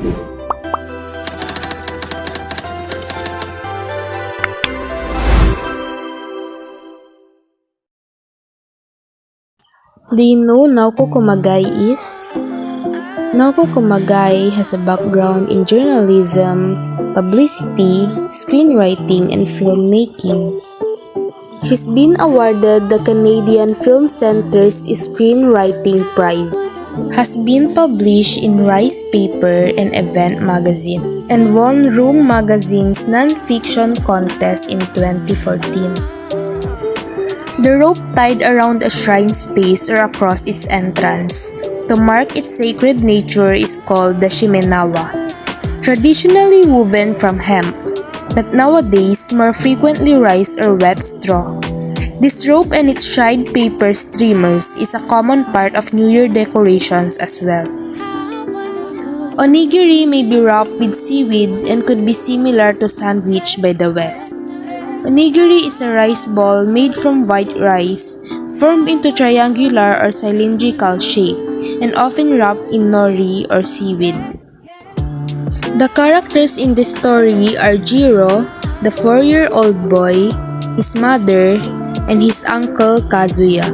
Do you know Naoko Kumagai is? Naoko Kumagai has a background in journalism, publicity, screenwriting, and filmmaking. She's been awarded the Canadian Film Centre's Screenwriting Prize, has been published in Rice Paper and Event Magazine, and won Room Magazine's non-fiction contest in 2014. The rope tied around a shrine space or across its entrance to mark its sacred nature is called the Shimenawa, traditionally woven from hemp, but nowadays more frequently rice or wet straw. This rope and its shrine paper streamers is a common part of New Year decorations as well. Onigiri may be wrapped with seaweed and could be similar to sandwich by the West. Onigiri is a rice ball made from white rice, formed into triangular or cylindrical shape, and often wrapped in nori or seaweed. The characters in the story are Jiro, the 4-year-old boy, his mother, and his uncle Kazuya.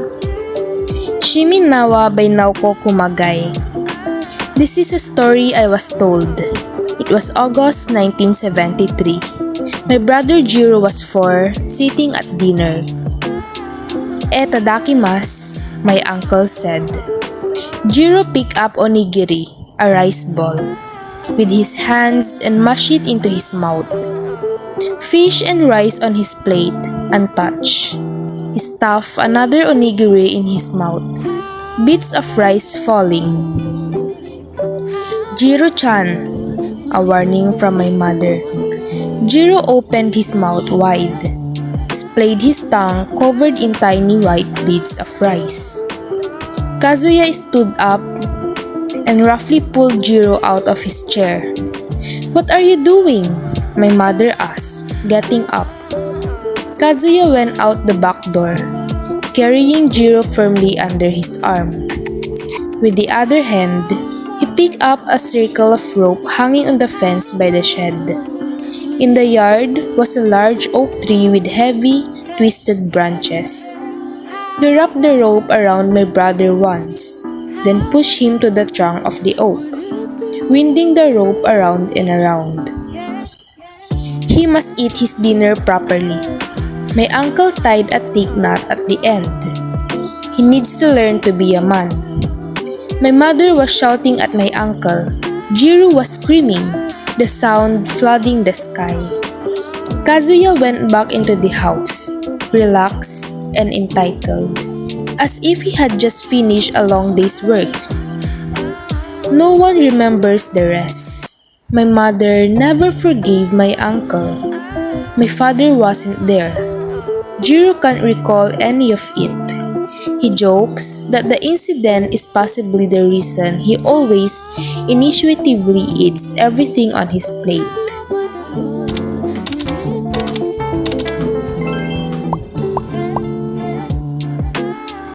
Shimenawa by Naoko Kumagai. This is a story I was told. It was August 1973. My brother Jiro was 4, sitting at dinner. "Tadakimasu," my uncle said. Jiro picked up onigiri, a rice ball, with his hands and mashed it into his mouth. Fish and rice on his plate, untouched. He stuffed another onigiri in his mouth, bits of rice falling. "Jiro-chan," a warning from my mother. Jiro opened his mouth wide, displayed his tongue covered in tiny white bits of rice. Kazuya stood up and roughly pulled Jiro out of his chair. "What are you doing?" my mother asked, getting up. Kazuya went out the back door, carrying Jiro firmly under his arm. With the other hand, he picked up a circle of rope hanging on the fence by the shed. In the yard was a large oak tree with heavy, twisted branches. He wrapped the rope around my brother once, then pushed him to the trunk of the oak, winding the rope around and around. He must eat his dinner properly. My uncle tied a thick knot at the end. He needs to learn to be a man. My mother was shouting at my uncle. Jiro was screaming, the sound flooding the sky. Kazuya went back into the house, relaxed and entitled, as if he had just finished a long day's work. No one remembers the rest. My mother never forgave my uncle. My father wasn't there. Jiro can't recall any of it. He jokes that the incident is possibly the reason he always initiatively eats everything on his plate.